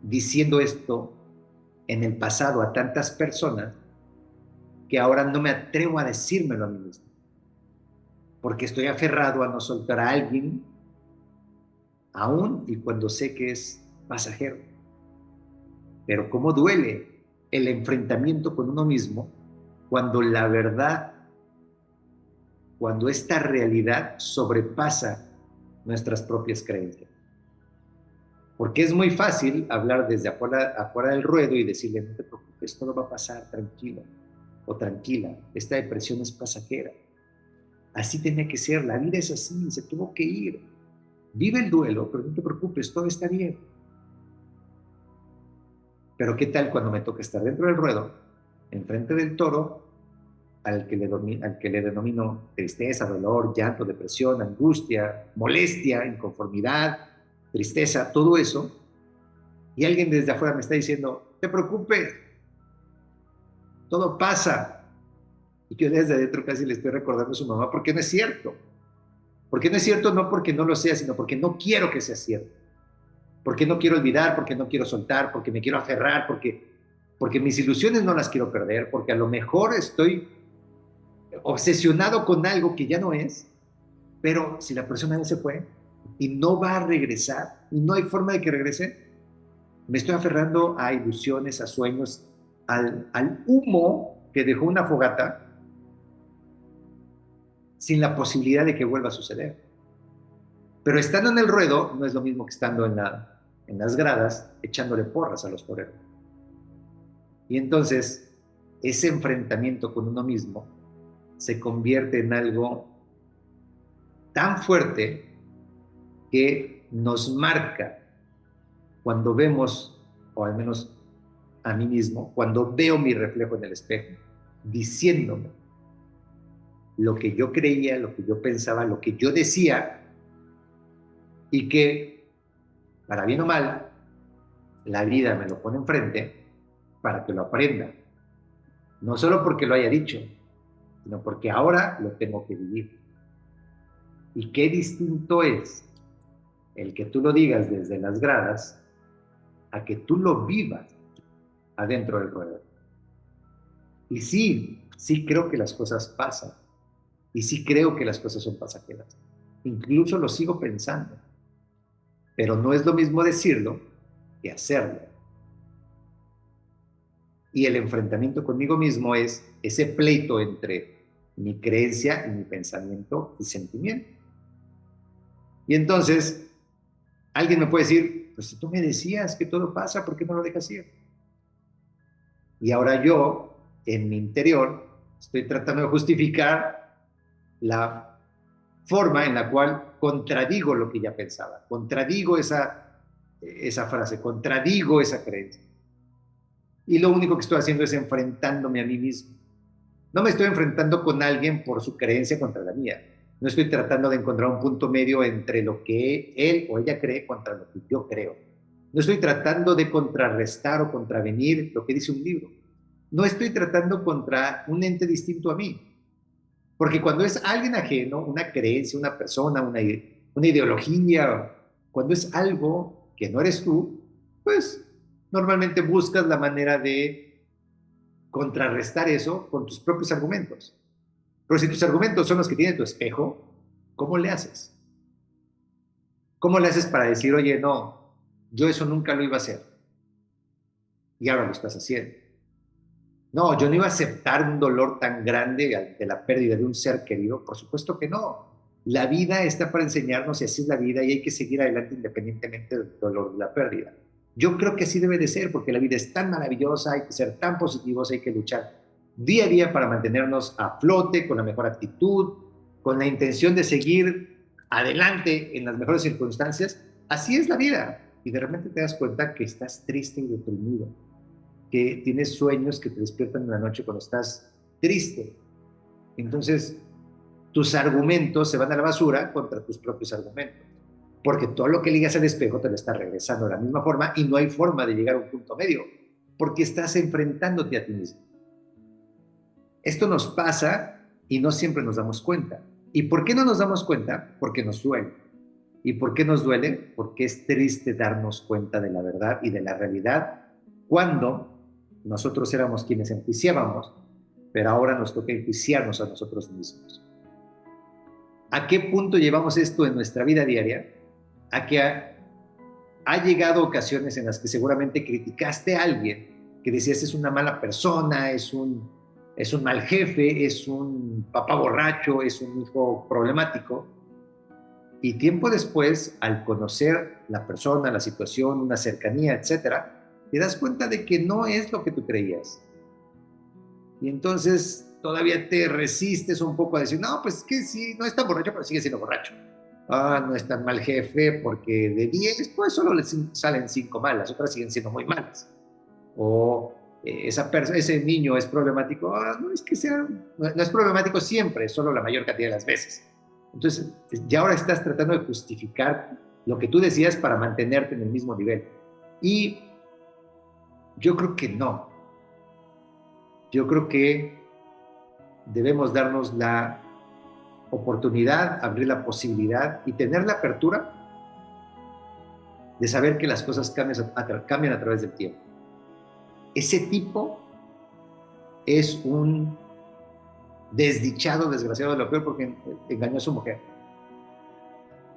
diciendo esto en el pasado a tantas personas que ahora no me atrevo a decírmelo a mí mismo, porque estoy aferrado a no soltar a alguien aún y cuando sé que es pasajero. Pero cómo duele el enfrentamiento con uno mismo cuando la verdad, cuando esta realidad sobrepasa nuestras propias creencias. Porque es muy fácil hablar desde afuera del ruedo y decirle, no te preocupes, todo va a pasar, tranquilo o tranquila, esta depresión es pasajera. Así tenía que ser, la vida es así, se tuvo que ir. Vive el duelo, pero no te preocupes, todo está bien. Pero ¿qué tal cuando me toca estar dentro del ruedo, enfrente del toro, al que le denomino tristeza, dolor, llanto, depresión, angustia, molestia, inconformidad, tristeza, todo eso, y alguien desde afuera me está diciendo, no te preocupes, todo pasa, y yo desde adentro casi le estoy recordando a su mamá, porque no es cierto. Porque no es cierto no porque no lo sea, sino porque no quiero que sea cierto. Porque no quiero olvidar, porque no quiero soltar, porque me quiero aferrar, porque mis ilusiones no las quiero perder, porque a lo mejor estoy obsesionado con algo que ya no es, pero si la persona ya se fue y no va a regresar, y no hay forma de que regrese, Me estoy aferrando a ilusiones, a sueños, al humo que dejó una fogata sin la posibilidad de que vuelva a suceder. Pero estando en el ruedo no es lo mismo que estando en las gradas echándole porras a los toreros. Y entonces ese enfrentamiento con uno mismo se convierte en algo tan fuerte que nos marca cuando vemos, o al menos a mí mismo, cuando veo mi reflejo en el espejo, diciéndome lo que yo creía, lo que yo pensaba, lo que yo decía, y que, para bien o mal, la vida me lo pone enfrente para que lo aprenda. No solo porque lo haya dicho, sino porque ahora lo tengo que vivir. Y qué distinto es el que tú lo digas desde las gradas a que tú lo vivas adentro del ruedo. Y sí creo que las cosas pasan. Y sí creo que las cosas son pasajeras. Incluso lo sigo pensando. Pero no es lo mismo decirlo que hacerlo. Y el enfrentamiento conmigo mismo es ese pleito entre mi creencia y mi pensamiento y sentimiento. Y entonces, alguien me puede decir, pues si tú me decías que todo pasa, ¿por qué no lo dejas ir? Y ahora yo, en mi interior, estoy tratando de justificar la forma en la cual contradigo lo que ya pensaba, contradigo esa frase, contradigo esa creencia. Y lo único que estoy haciendo es enfrentándome a mí mismo. No me estoy enfrentando con alguien por su creencia contra la mía. No estoy tratando de encontrar un punto medio entre lo que él o ella cree contra lo que yo creo. No estoy tratando de contrarrestar o contravenir lo que dice un libro. No estoy tratando contra un ente distinto a mí. Porque cuando es alguien ajeno, una creencia, una persona, una ideología, cuando es algo que no eres tú, pues normalmente buscas la manera de contrarrestar eso con tus propios argumentos. Pero si tus argumentos son los que tiene tu espejo, ¿cómo le haces? ¿Cómo le haces para decir, oye, no, yo eso nunca lo iba a hacer? Y ahora lo estás haciendo. No, yo no iba a aceptar un dolor tan grande de la pérdida de un ser querido. Por supuesto que no. La vida está para enseñarnos y así es la vida y hay que seguir adelante independientemente del dolor de la pérdida. Yo creo que así debe de ser porque la vida es tan maravillosa, hay que ser tan positivos, hay que luchar día a día para mantenernos a flote, con la mejor actitud, con la intención de seguir adelante en las mejores circunstancias. Así es la vida. Y de repente te das cuenta que estás triste y deprimido, que tienes sueños que te despiertan en la noche cuando estás triste. Entonces, tus argumentos se van a la basura contra tus propios argumentos. Porque todo lo que ligas al espejo te lo está regresando de la misma forma y no hay forma de llegar a un punto medio, porque estás enfrentándote a ti mismo. Esto nos pasa y no siempre nos damos cuenta. ¿Y por qué no nos damos cuenta? Porque nos duele. ¿Y por qué nos duele? Porque es triste darnos cuenta de la verdad y de la realidad cuando nosotros éramos quienes enjuiciábamos, pero ahora nos toca enjuiciarnos a nosotros mismos. ¿A qué punto llevamos esto en nuestra vida diaria? A que ha llegado ocasiones en las que seguramente criticaste a alguien, que decías es una mala persona, es un mal jefe, es un papá borracho, es un hijo problemático. Y tiempo después, al conocer la persona, la situación, una cercanía, etcétera, te das cuenta de que no es lo que tú creías. Y entonces todavía te resistes un poco a decir, no, pues que sí, no es tan borracho, pero sigue siendo borracho. No es tan mal jefe, porque de 10, pues solo le salen 5 mal, las otras siguen siendo muy malas. O ese niño es problemático, no es que sea, no es problemático siempre, solo la mayor cantidad de las veces. Entonces, ya ahora estás tratando de justificar lo que tú decías para mantenerte en el mismo nivel. Y yo creo que no. Yo creo que debemos darnos la oportunidad, abrir la posibilidad y tener la apertura de saber que las cosas cambian a través del tiempo. Ese tipo es un desdichado, desgraciado de lo peor porque engañó a su mujer.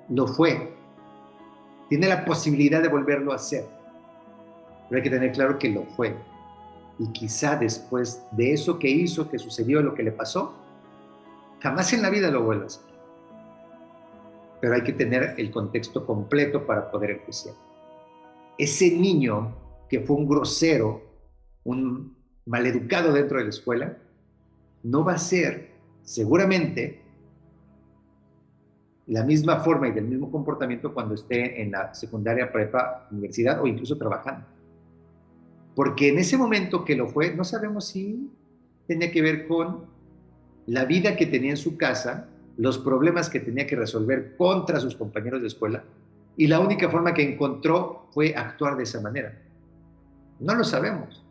Lo fue. Tiene la posibilidad de volverlo a hacer. pero hay que tener claro que lo fue. Y quizá después de eso que hizo, que sucedió, lo que le pasó, jamás en la vida lo vuelva a hacer. Pero hay que tener el contexto completo para poder empezar. Ese niño que fue un grosero, un maleducado dentro de la escuela, no va a ser seguramente la misma forma y del mismo comportamiento cuando esté en la secundaria, prepa, universidad o incluso trabajando. Porque en ese momento que lo fue, no sabemos si tenía que ver con la vida que tenía en su casa, los problemas que tenía que resolver contra sus compañeros de escuela, y la única forma que encontró fue actuar de esa manera. No lo sabemos.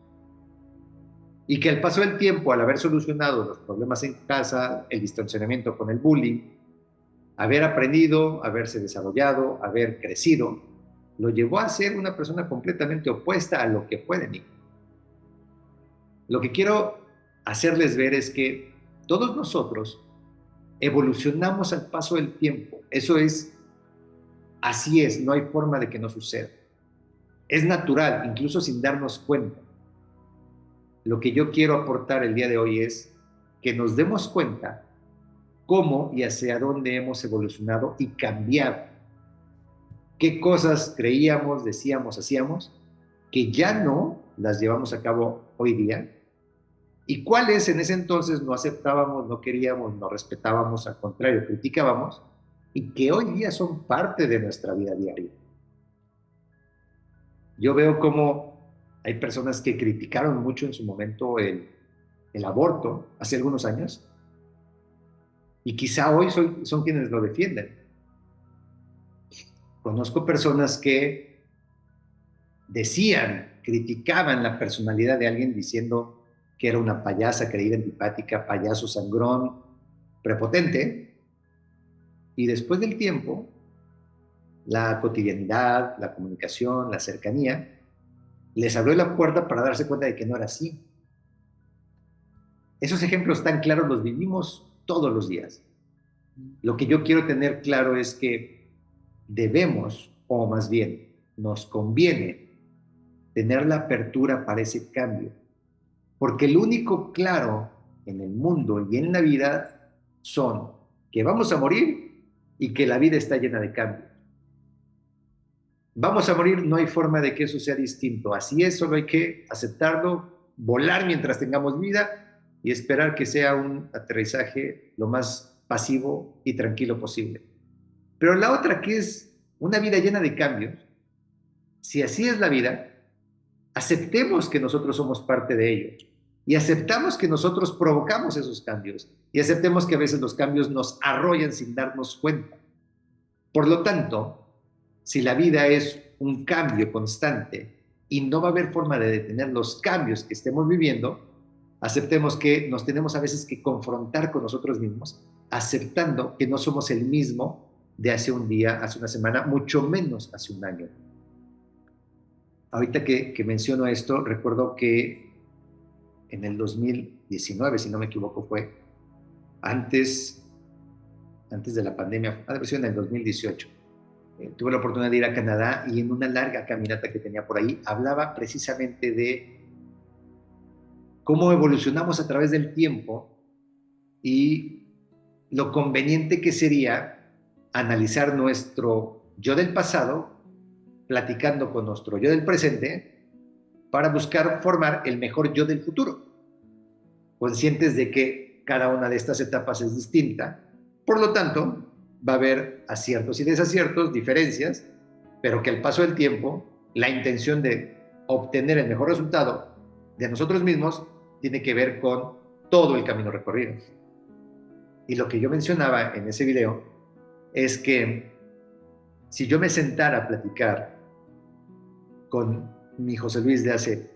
Y que al paso del tiempo, al haber solucionado los problemas en casa, el distanciamiento con el bullying, haber aprendido, haberse desarrollado, haber crecido, lo llevó a ser una persona completamente opuesta a lo que fue de niño. Lo que quiero hacerles ver es que todos nosotros evolucionamos al paso del tiempo. Eso es, así es, no hay forma de que no suceda. Es natural, incluso sin darnos cuenta. Lo que yo quiero aportar el día de hoy es que nos demos cuenta cómo y hacia dónde hemos evolucionado y cambiado. Qué cosas creíamos, decíamos, hacíamos, que ya no las llevamos a cabo hoy día, y cuáles en ese entonces no aceptábamos, no queríamos, no respetábamos, al contrario, criticábamos, y que hoy día son parte de nuestra vida diaria. Yo veo cómo hay personas que criticaron mucho en su momento el aborto hace algunos años, y quizá hoy son quienes lo defienden. Conozco personas que decían, criticaban la personalidad de alguien diciendo que era una payasa, creída, antipática, payaso, sangrón, prepotente, y después del tiempo, la cotidianidad, la comunicación, la cercanía, les abrió la puerta para darse cuenta de que no era así. Esos ejemplos tan claros los vivimos todos los días. Lo que yo quiero tener claro es que debemos, o más bien, nos conviene tener la apertura para ese cambio. Porque lo único claro en el mundo y en la vida son que vamos a morir y que la vida está llena de cambios. Vamos a morir, no hay forma de que eso sea distinto. Así es, solo hay que aceptarlo, volar mientras tengamos vida y esperar que sea un aterrizaje lo más pasivo y tranquilo posible. Pero la otra, que es una vida llena de cambios, si así es la vida, aceptemos que nosotros somos parte de ello y aceptamos que nosotros provocamos esos cambios y aceptemos que a veces los cambios nos arrollan sin darnos cuenta. Por lo tanto, si la vida es un cambio constante y no va a haber forma de detener los cambios que estemos viviendo, aceptemos que nos tenemos a veces que confrontar con nosotros mismos, aceptando que no somos el mismo de hace un día, hace una semana, mucho menos hace un año. Ahorita que menciono esto, recuerdo que en el 2019, si no me equivoco, fue antes de la pandemia, ha de haber sido en el 2018. Tuve la oportunidad de ir a Canadá y en una larga caminata que tenía por ahí, hablaba precisamente de cómo evolucionamos a través del tiempo y lo conveniente que sería analizar nuestro yo del pasado, platicando con nuestro yo del presente, para buscar formar el mejor yo del futuro, conscientes de que cada una de estas etapas es distinta, por lo tanto, va a haber aciertos y desaciertos, diferencias, pero que al paso del tiempo, la intención de obtener el mejor resultado de nosotros mismos tiene que ver con todo el camino recorrido. Y lo que yo mencionaba en ese video es que si yo me sentara a platicar con mi José Luis de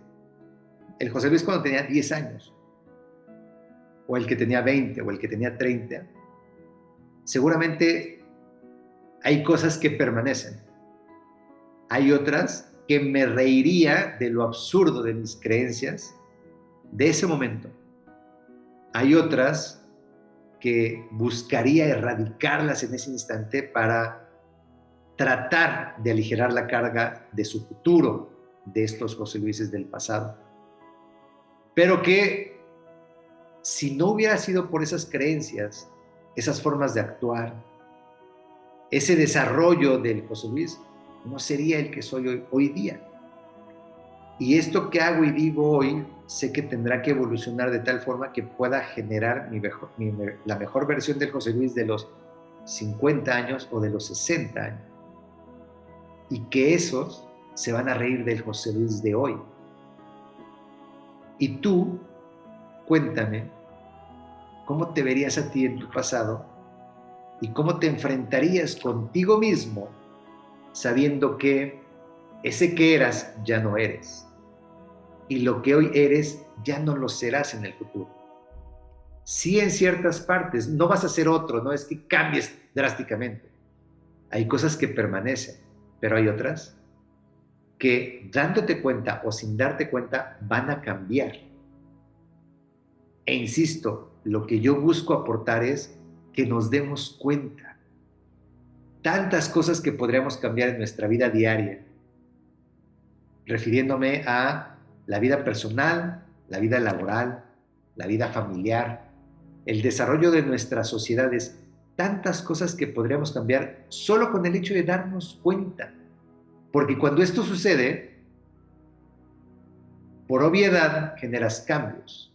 el José Luis cuando tenía 10 años, o el que tenía 20, o el que tenía 30, seguramente hay cosas que permanecen. Hay otras que me reiría de lo absurdo de mis creencias de ese momento. Hay otras que buscaría erradicarlas en ese instante para tratar de aligerar la carga de su futuro, de estos José Luises del pasado. Pero que si no hubiera sido por esas creencias, esas formas de actuar, ese desarrollo del José Luis, no sería el que soy hoy día. Y esto que hago y digo hoy, sé que tendrá que evolucionar de tal forma que pueda generar la mejor versión del José Luis de los 50 años o de los 60 años. Y que esos se van a reír del José Luis de hoy. Y tú, cuéntame, ¿cómo te verías a ti en tu pasado? ¿Y cómo te enfrentarías contigo mismo sabiendo que ese que eras ya no eres? Y lo que hoy eres ya no lo serás en el futuro. Sí, en ciertas partes, no vas a ser otro, no es que cambies drásticamente. Hay cosas que permanecen, pero hay otras que dándote cuenta o sin darte cuenta van a cambiar. E insisto, lo que yo busco aportar es que nos demos cuenta. Tantas cosas que podríamos cambiar en nuestra vida diaria, refiriéndome a la vida personal, la vida laboral, la vida familiar, el desarrollo de nuestras sociedades, tantas cosas que podríamos cambiar solo con el hecho de darnos cuenta. Porque cuando esto sucede, por obviedad generas cambios.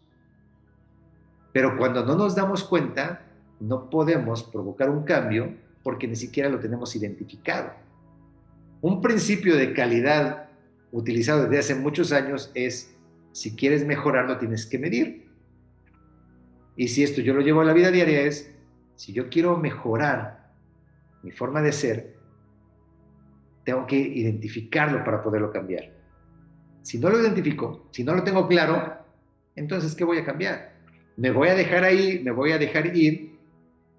Pero cuando no nos damos cuenta, no podemos provocar un cambio porque ni siquiera lo tenemos identificado. Un principio de calidad utilizado desde hace muchos años es, si quieres mejorarlo tienes que medir. Y si esto yo lo llevo a la vida diaria es, si yo quiero mejorar mi forma de ser, tengo que identificarlo para poderlo cambiar. Si no lo identifico, si no lo tengo claro, entonces ¿qué voy a cambiar? Me voy a dejar ahí, me voy a dejar ir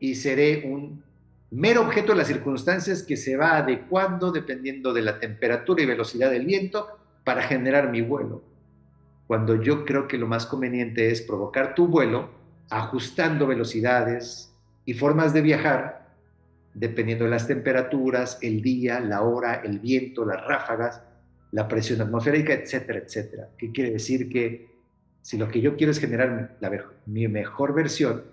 y seré un mero objeto de las circunstancias que se va adecuando dependiendo de la temperatura y velocidad del viento para generar mi vuelo. Cuando yo creo que lo más conveniente es provocar tu vuelo ajustando velocidades y formas de viajar dependiendo de las temperaturas, el día, la hora, el viento, las ráfagas, la presión atmosférica, etcétera, etcétera. ¿Qué quiere decir? Que si lo que yo quiero es generar mi mejor versión,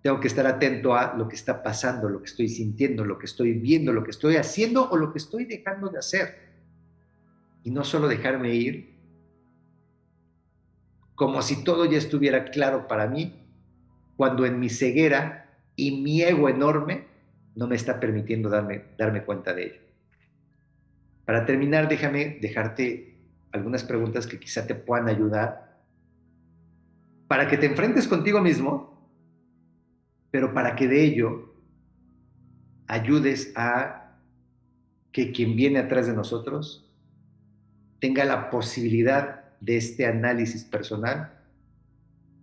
tengo que estar atento a lo que está pasando, lo que estoy sintiendo, lo que estoy viendo, lo que estoy haciendo o lo que estoy dejando de hacer. Y no solo dejarme ir como si todo ya estuviera claro para mí, cuando en mi ceguera y mi ego enorme no me está permitiendo darme cuenta de ello. Para terminar, déjame dejarte algunas preguntas que quizá te puedan ayudar para que te enfrentes contigo mismo, pero para que de ello ayudes a que quien viene atrás de nosotros tenga la posibilidad de este análisis personal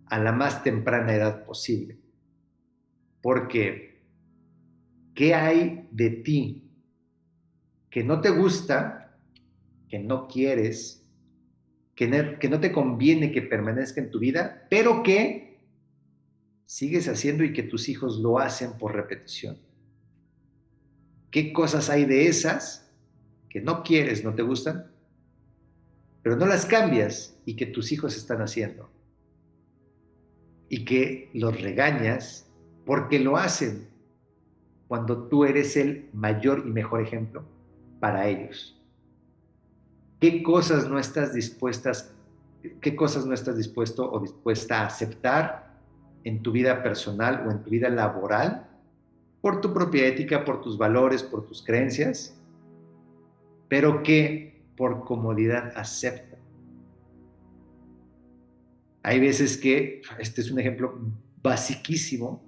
a la más temprana edad posible. Porque, ¿qué hay de ti que no te gusta, que no quieres, que no te conviene que permanezca en tu vida, pero que sigues haciendo y que tus hijos lo hacen por repetición? ¿Qué cosas hay de esas que no quieres, no te gustan, pero no las cambias y que tus hijos están haciendo? Y que los regañas porque lo hacen cuando tú eres el mayor y mejor ejemplo para ellos. ¿Qué cosas no estás dispuesto o dispuesta a aceptar en tu vida personal o en tu vida laboral por tu propia ética, por tus valores, por tus creencias, pero que por comodidad aceptan? Hay veces que, este es un ejemplo basiquísimo,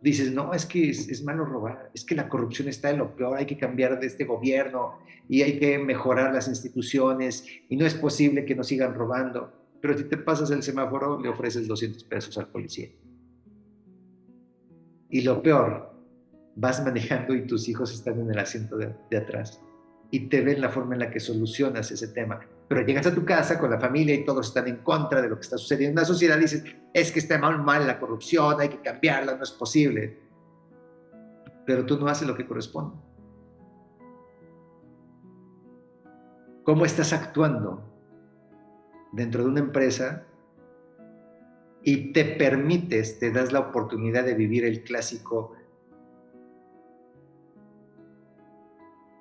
dices, no, es que es malo robar, es que la corrupción está en lo peor, hay que cambiar de este gobierno y hay que mejorar las instituciones y no es posible que nos sigan robando. Pero si te pasas el semáforo, le ofreces 200 pesos al policía. Y lo peor, vas manejando y tus hijos están en el asiento de atrás y te ven la forma en la que solucionas ese tema. Pero llegas a tu casa con la familia y todos están en contra de lo que está sucediendo en la sociedad y dices, es que está mal la corrupción, hay que cambiarla, no es posible. Pero tú no haces lo que corresponde. cómo estás actuando dentro de una empresa y te permites, te das la oportunidad de vivir el clásico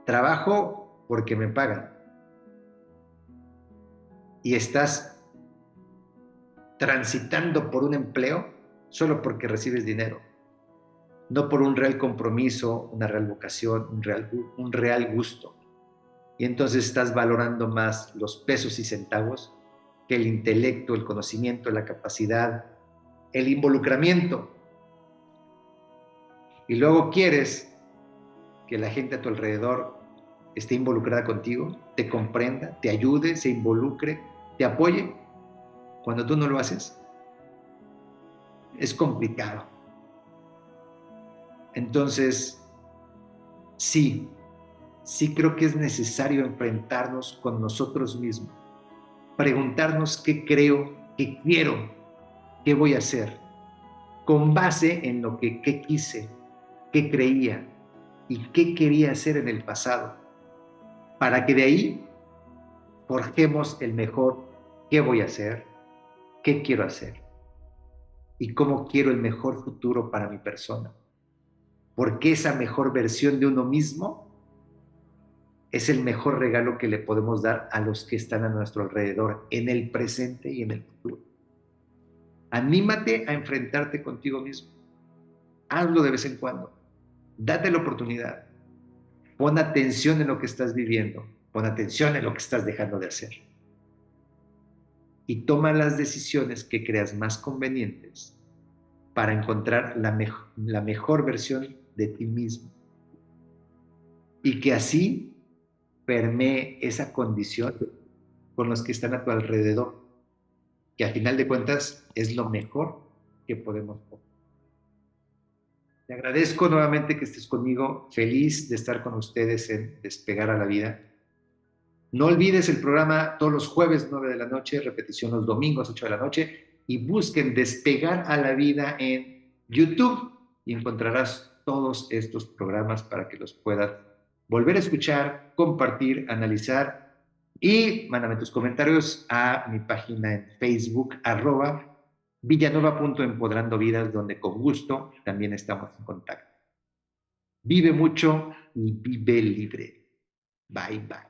trabajo porque me pagan y estás transitando por un empleo solo porque recibes dinero, no por un real compromiso, una real vocación, un real gusto. Y entonces estás valorando más los pesos y centavos que el intelecto, el conocimiento, la capacidad, el involucramiento. Y luego quieres que la gente a tu alrededor esté involucrada contigo, te comprenda, te ayude, se involucre, te apoye. Cuando tú no lo haces, es complicado. Entonces, sí creo que es necesario enfrentarnos con nosotros mismos, preguntarnos qué creo, qué quiero, qué voy a hacer, con base en lo que qué quise, qué creía y qué quería hacer en el pasado, para que de ahí forjemos el mejor qué voy a hacer, qué quiero hacer y cómo quiero el mejor futuro para mi persona. Porque esa mejor versión de uno mismo es el mejor regalo que le podemos dar a los que están a nuestro alrededor, en el presente y en el futuro. Anímate a enfrentarte contigo mismo. Hazlo de vez en cuando. Date la oportunidad. Pon atención en lo que estás viviendo. Pon atención en lo que estás dejando de hacer. Y toma las decisiones que creas más convenientes para encontrar la mejor versión de ti mismo. Y que así permee esa condición con los que están a tu alrededor, que a final de cuentas es lo mejor que podemos hacer. Te agradezco nuevamente que estés conmigo, feliz de estar con ustedes en Despegar a la Vida. No olvides el programa todos los jueves 9 de la noche, repetición los domingos 8 de la noche, y busquen Despegar a la Vida en YouTube y encontrarás todos estos programas para que los puedas volver a escuchar, compartir, analizar y mándame tus comentarios a mi página en Facebook, @villanueva.empoderandovidas, donde con gusto también estamos en contacto. Vive mucho y vive libre. Bye, bye.